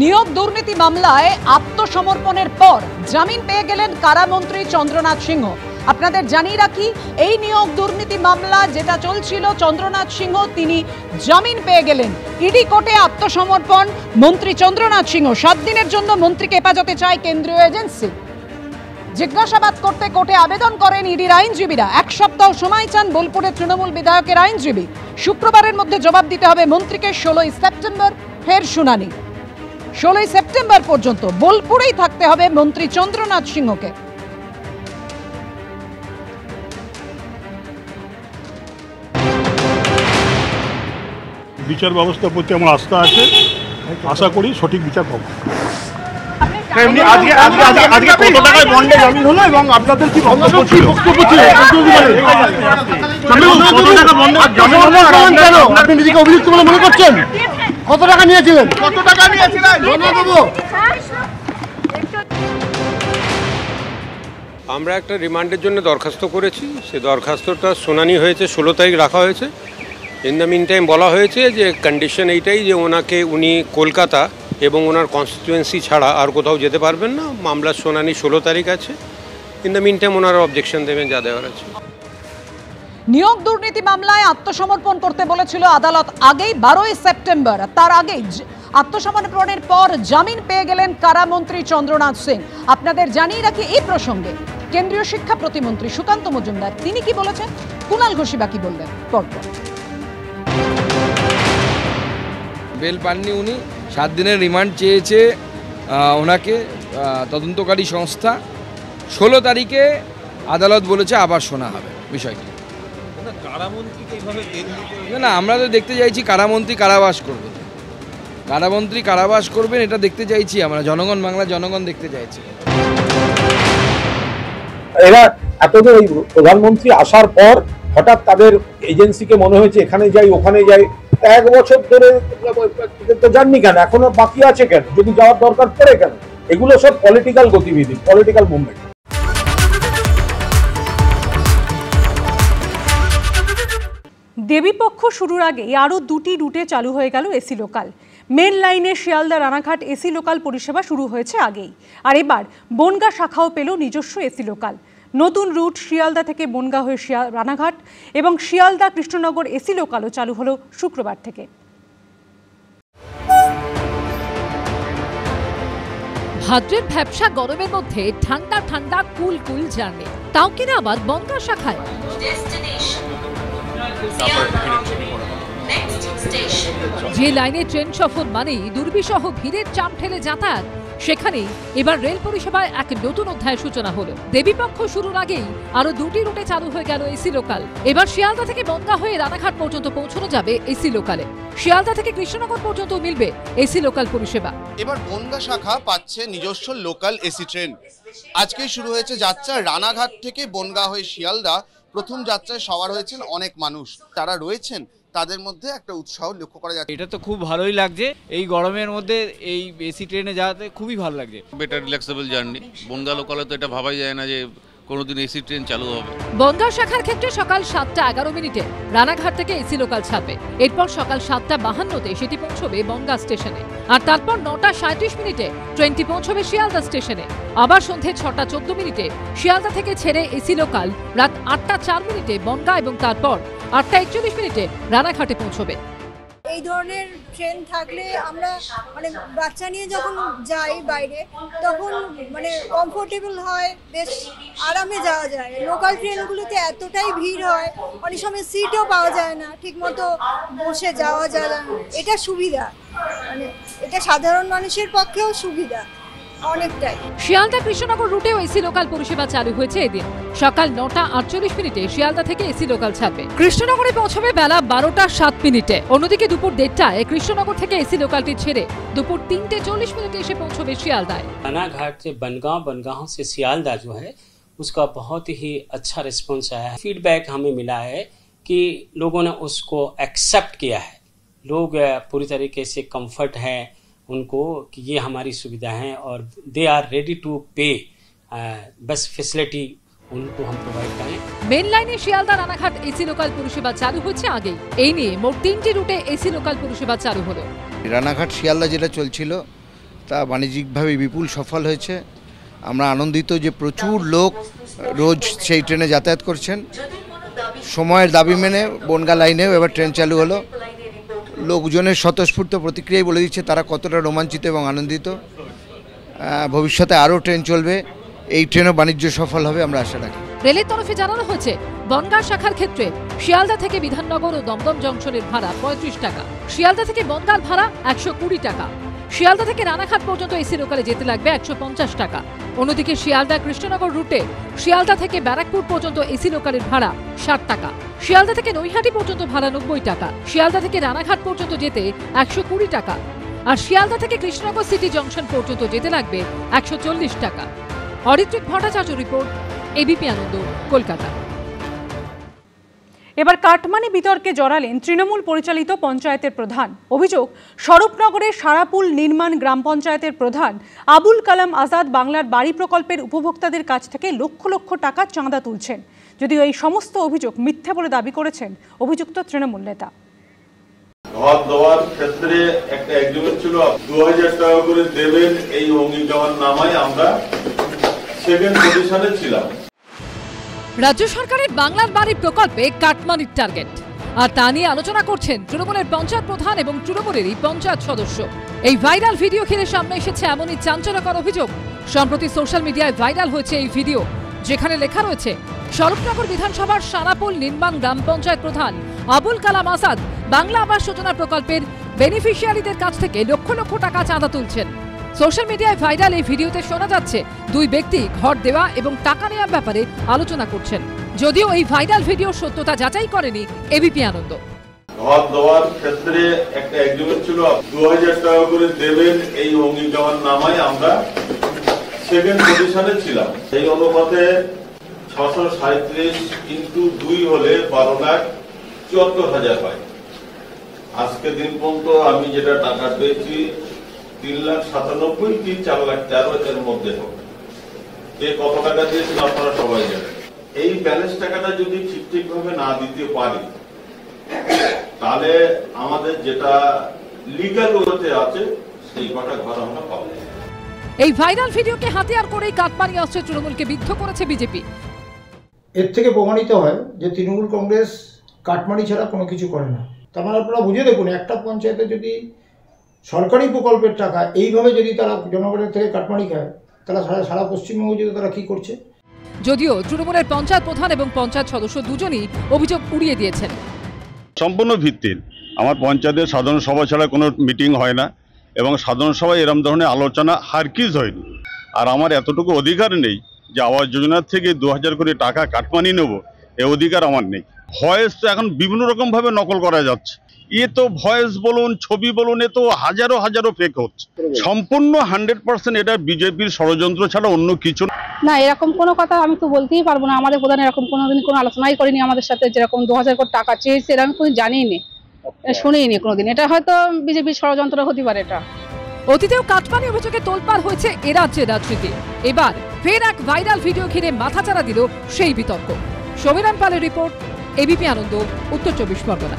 নিয়োগ দুর্নীতি মামলায় আত্মসমর্পণের পর জামিন পেয়ে গেলেন কারামন্ত্রী চন্দ্রনাথ সিংহ। আপনাদের জানিয়ে রাখি, এই নিয়োগ দুর্নীতি মামলা যেটা চলছিল, চন্দ্রনাথ সিংহ তিনি জামিন পেয়ে গেলেন। ইডি কোর্টে আত্মসমর্পণ মন্ত্রী চন্দ্রনাথ সিংহ। 7 দিনের জন্য মন্ত্রীকে হেফাজতে চায় কেন্দ্রীয় এজেন্সি। জিজ্ঞাসাবাদ করতে কোর্টে আবেদন করেন ইডির আইনজীবীরা। 1 সপ্তাহ সময় চান বোলপুরের তৃণমূল বিধায়কের আইনজীবী। শুক্রবারের মধ্যে জবাব দিতে হবে মন্ত্রীকে। 16 সেপ্টেম্বর ফের শুনানি। 16 সেপ্টেম্বর পর্যন্ত বোলপুরেই থাকতে হবে মন্ত্রী চন্দ্রনাথ সিংহকে। বিচার ব্যবস্থার প্রতি আমার আস্থা আছে, আশা করি সঠিক বিচার পাবো। আজকে কত টাকায় বন্ডে জামিন হলো এবং আপনাদের কি বক্তব্য ছিল? আপনি নিজেকে অভিযুক্ত বলে মনে করছেন? কত টাকা নিয়েছিলেন? আমরা একটা রিমান্ডের জন্য দরখাস্ত করেছি। সে দরখাস্তটা শুনানি হয়েছে, 16 তারিখ রাখা হয়েছে। ইন দ্য মিন টাইম বলা হয়েছে যে কন্ডিশন এইটাই যে উনি কলকাতা এবং ওনার কনস্টিটুয়েন্সি ছাড়া আর কোথাও যেতে পারবেন না। মামলার শুনানি 16 তারিখ আছে। ইন দ্য মিন টাইম ওনারা অবজেকশন দেবেন যা দেওয়ার আছে। নিয়োগ দুর্নীতি মামলায় আত্মসমর্পণ করতে বলেছিল আদালত আগেই 12 সেপ্টেম্বর। তার আগেই আত্মসমর্পণের পর জামিন পেয়ে গেলেন কারামন্ত্রী চন্দ্রনাথ সিং। আপনাদের জানিয়ে রাখি, এই প্রসঙ্গে কেন্দ্রীয় শিক্ষা প্রতিমন্ত্রী সুকান্ত মজুমদার তিনি কি বলেছেন, কুণাল ঘোষী বাকি বললেন। পরপর বেল পাননি উনি, 7 দিনের রিমান্ড চেয়েছে ওনাকে তদন্তকারী সংস্থা। 16 তারিখে আদালত বলেছে আবার শোনা হবে বিষয়টি। না, আমরা তো দেখতে চাইছি কারামন্ত্রী কারাবাস করবেন, কারামন্ত্রী কারাবাস করবেন, এটা দেখতে চাইছি আমরা। জনগণ, বাংলা জনগণ দেখতে চাইছি। এরা এতদিন ওই প্রধানমন্ত্রী আসার পর হঠাৎ তাদের এজেন্সিকে মনে হয়েছে এখানে যাই ওখানে যাই। 1 বছর ধরে তো যাননি কেন? এখনো বাকি আছে কেন? যদি যাওয়ার দরকার পড়ে কেন? এগুলো সব পলিটিক্যাল গতিবিধি, পলিটিক্যাল মুভমেন্ট। দেবীপক্ষ শুরুর আগে আরও 2টি রুটে চালু হয়ে গেল এসি লোকাল। মেন লাইনে শিয়ালদা রানাঘাট এসি লোকাল পরিষেবা শুরু হয়েছে আগেই, আর এবার বনগাঁ শাখাও পেল নিজস্ব এসি লোকাল। নতুন রুট শিয়ালদা থেকে বনগাঁ হয়ে রানাঘাট এবং শিয়ালদা কৃষ্ণনগর এসি লোকালও চালু হলো শুক্রবার থেকে। ভাদ্রের ভ্যাপসা গরমের মধ্যে ঠান্ডা ঠান্ডা কুল কুল জার্নি, তাও কিনা আবার বনগাঁ শাখায়। যে লাইনে ট্রেন সফর মানেই দুর্বিষহ ভিড়ের চাপ ঠেলে যাতায়াত, সেখানেই এবার রেল পরিষেবায় এক নতুন অধ্যায়ের সূচনা হলো। দেবীপক্ষ শুরুর আগেই আরো 2টি রুটে চালু হয়ে গেল এসি লোকাল। এবার শিয়ালদা থেকে বনগাঁ হয়ে রানাঘাট পর্যন্ত পৌঁছানো যাবে এসি লোকালে। শিয়ালদা থেকে কৃষ্ণনগর পর্যন্ত মিলবে এসি লোকাল পরিষেবা। এবার বনগাঁ শাখা পাচ্ছে নিজস্ব লোকাল এসি ট্রেন। আজকেই শুরু হয়েছে যাত্রা রানাঘাট থেকে বনগাঁ হয়ে শিয়ালদা। প্রথম যাত্রায় সওয়ার হয়েছেন অনেক মানুষ, তারা রয়েছেন তাদের মধ্যে একটা উৎসাহ লক্ষ্য করা যাচ্ছে। এটা তো খুব ভালোই লাগছে, এই গরমের মধ্যে এই এসি ট্রেনে যাওয়াতে খুবই ভালো লাগছে। Better relaxable journey. বনগাঁ লোকালে তো এটা ভাবাই যায় না যে কোনোদিন এসি ট্রেন চালু হবে। বনগাঁ শাখার ক্ষেত্রে সকাল 7টা 11 মিনিটে রানাঘাট থেকে এসি লোকাল ছাড়বে। এরপর সকাল 7টা 52-তে সেটি পৌঁছবে বনগাঁ স্টেশনে, আর তারপর 9টা 37 মিনিটে ট্রেনটি পৌঁছবে শিয়ালদা স্টেশনে। আবার সন্ধে 6টা 14 মিনিটে শিয়ালদা থেকে ছেড়ে এসি লোকাল রাত 8টা 4 মিনিটে বনগাঁ এবং তারপর 8টা 41 মিনিটে রানাঘাটে পৌঁছবে। এই ধরনের ট্রেন থাকলে আমরা মানে বাচ্চা নিয়ে যখন যাই বাইরে তখন মানে কমফোর্টেবল হয়, বেশ আরামে যাওয়া যায়। লোকাল ট্রেনগুলোতে এতটাই ভিড় হয়, অনেক সময় সিটও পাওয়া যায় না, ঠিকমতো বসে যাওয়া যায় না। এটা সুবিধা, মানে এটা সাধারণ মানুষের পক্ষেও সুবিধা অনেকটাই। শিয়ালদা কৃষ্ণনগর রুটেও এসি লোকাল পরিষেবা চালু হয়েছে এদিন। সকাল 9টা 48 মিনিটে শিয়ালদা থেকে এসি লোকাল ছাড়বে। কৃষ্ণনগরে পৌঁছবে বেলা 12টা 7 মিনিটে। অন্যদিকে দুপুর 1:30টায় কৃষ্ণনগর থেকে এসি লোকালটি ছেড়ে দুপুর 3টে 40 মিনিটে এসে পৌঁছবে শিয়ালদায়। रानाघाट से बनगांव, बनगांव से सियालदा जो है उसका बहुत ही अच्छा रिस्पॉन्स आया है। फीडबैक हमें मिला है कि लोगों ने उसको एक्सेप्ट किया है। लोग पूरी तरीके से कंफर्ट है उनको कि ये हमारी सुविधा है और दे आर रेडी टू पे। बस फैसिलिटी उनको हम प्रोवाइड करें। মেন লাইনে শিয়ালদা রানাঘাট এসি লোকাল পরিষেবা চালু হচ্ছে আগেই। এই নিয়ে মোট 3টি রুটে এসি লোকাল পরিষেবা চালু হলো। রানাঘাট শিয়ালদা যেটা চলছিল তা বাণিজ্যিকভাবে বিপুল সফল হয়েছে। আমরা আনন্দিত যে প্রচুর লোক রোজ সেই ট্রেনে যাতায়াত করছেন। সময়ের দাবি মেনে বনগাঁ লাইনেও এবার ট্রেন চালু হলো। লোকজনের স্বতঃস্ফূর্ত প্রতিক্রিয়ায় বলে দিচ্ছে তারা কতটা রোমাঞ্চিত এবং আনন্দিত। ভবিষ্যতে আরও ট্রেন চলবে, এই ট্রেনও বাণিজ্য সফল হবে আমরা আশা রাখি। রেলের তরফে জানানো হয়েছে বনগাঁ শাখার ক্ষেত্রে শিয়ালদা থেকে বিধাননগর ও দমদম জংশনের ভাড়া 35 টাকা, শিয়ালদা থেকে বনগাঁর ভাড়া 120 টাকা, শিয়ালদা থেকে রানাঘাট পর্যন্ত এসি লোকালে যেতে লাগবে 150 টাকা। অন্যদিকে শিয়ালদা কৃষ্ণনগর রুটে শিয়ালদা থেকে ব্যারাকপুর পর্যন্ত এসি লোকালের ভাড়া 60 টাকা, শিয়ালদা থেকে নৈহাটি পর্যন্ত ভাড়া 90 টাকা, শিয়ালদা থেকে রানাঘাট পর্যন্ত যেতে 120 টাকা, আর শিয়ালদা থেকে কৃষ্ণনগর সিটি জংশন পর্যন্ত যেতে লাগবে 140 টাকা। অরিত্রিক ভট্টাচার্য রিপোর্ট, এবিপি আনন্দ, কলকাতা। এবার কাটমানি বিতর্কে জড়ালেন তৃণমূল পরিচালিত পঞ্চায়েতের প্রধান। অভিযোগ, স্বরূপনগরের সারাপুল নির্মাণ গ্রাম পঞ্চায়েতের প্রধান আবুল কালাম আজাদ বাংলার বাড়ি প্রকল্পের উপভোক্তাদের কাছ থেকে লক্ষ লক্ষ টাকা চাঁদা তুলছেন। যদিও এই সমস্ত অভিযোগ মিথ্যে বলে দাবি করেছেন অভিযুক্ত তৃণমূল নেতা। ঘর দেওয়ার ক্ষেত্রে একটা এগ্রিমেন্ট ছিল 2000 টাকা করে দেবেন, এই অঙ্গীকারনামায় আমরা সেকেন্ড পজিশনে ছিলাম। রাজ্য সরকারের বাংলার বাড়ি প্রকল্পে কাটমানির টার্গেট, আর তা নিয়ে আলোচনা করছেন তৃণমূলের পঞ্চায়েত প্রধান এবং তৃণমূলেরই পঞ্চায়েত সদস্য। এই ভাইরাল ভিডিও ঘিরে সামনে এসেছে এমনই চাঞ্চল্যকর অভিযোগ। সম্প্রতি সোশ্যাল মিডিয়ায় ভাইরাল হয়েছে এই ভিডিও, যেখানে লেখা রয়েছে স্বরূপনগর বিধানসভার সারাপুল নির্মাণ গ্রাম পঞ্চায়েত প্রধান আবুল কালাম আজাদ বাংলা আবাস যোজনা প্রকল্পের বেনিফিশিয়ারিদের কাছ থেকে লক্ষ লক্ষ টাকা চাঁদা তুলছেন। সোশ্যাল মিডিয়ায় ভাইরাল এই ভিডিওতে শোনা যাচ্ছে দুই ব্যক্তি ঘর দেওয়া এবং টাকা নেওয়ার ব্যাপারে আলোচনা করছেন। যদিও এই ভাইরাল ভিডিওর সত্যতা যাচাই করেনি এবিপি আনন্দ। ঘর দেওয়ার ক্ষেত্রে একটা এগ্রিমেন্ট ছিল 2000 টাকা করে দেবেন, এই অঙ্গীকারনামায় আমরা সেকেন্ড পজিশনে ছিলাম। এই অনুপাতে 637 × 2 হলে 12,74,000 হয়। আজকে দিন পর্যন্ত আমি যেটা টাকা পেয়েছি 3,97,000 কি 4,13,000 এর মধ্যে হবে। কে কত টাকা দিয়েছিল আপনারা সবাই জানেন। এই ব্যালেন্স টাকাটা যদি ঠিক ভাবে না দিতে পারি, তাহলে আমাদের যেটা লিগ্যাল ওয়েতে আছে সেই কটা ঘর আমরা পাবো। এই ভাইরাল ভিডিওকে হাতিয়ার করেই কাটমানি আসছে তৃণমূলকে বিদ্ধ করেছে বিজেপি। এর থেকে প্রমাণিত হয় যে তৃণমূল কংগ্রেস কাটমানি ছাড়া কোনো কিছু করে না। তার মানে আপনারা বুঝে দেখুন, একটা পঞ্চায়েতে যদি সরকারি প্রকল্পের টাকা এইভাবে যদি তারা জনগণের থেকে কাটমানি খায়, তারা সারা পশ্চিমবঙ্গ যদি তারা কি করছে। যদিও তৃণমূলের পঞ্চায়েত প্রধান এবং পঞ্চায়েত সদস্য দুজনই অভিযোগ উড়িয়ে দিয়েছেন। সম্পূর্ণ ভিত্তিহীন। আমার পঞ্চায়েতের সাধারণ সভা ছাড়া কোনো মিটিং হয় না, এবং সাধারণ সভায় এরম ধরনের আলোচনা হারকিজ হয়নি। আর আমার এতটুকু অধিকার নেই যে আবাস যোজনার থেকে 2000 করে টাকা কাটমানি নেব, এ অধিকার আমার নেই। ভয়েস তো এখন বিভিন্ন রকমভাবে নকল করা যাচ্ছে। এ তো ভয়েস বলুন, ছবি বলুন, এ তো হাজারো হাজারো ফেক হচ্ছে। সম্পূর্ণ 100% এটা বিজেপির ষড়যন্ত্র ছাড়া অন্য কিছু না। এরকম কোনো কথা আমি তো বলতেই পারবো না। আমাদের প্রধান এরকম কোনোদিন কোনো আলোচনাই করেনি আমাদের সাথে। যেরকম 2000 কোটি টাকা চেয়েছে এটা আমি কোনো জানিনি, শুনিনি কোনোদিন। এটা হয়তো বিজেপির ষড়যন্ত্র হতে পারে। এটা অতীতেও কাটমানি অভিযোগে তোলপাড় হয়েছে এ রাজ্যের রাজনীতি। এবার ফের এক ভাইরাল ভিডিও ঘিরে মাথাচাড়া দিল সেই বিতর্ক। সমীরণ পালের রিপোর্ট, এবিপি আনন্দ, উত্তর 24 পরগনা।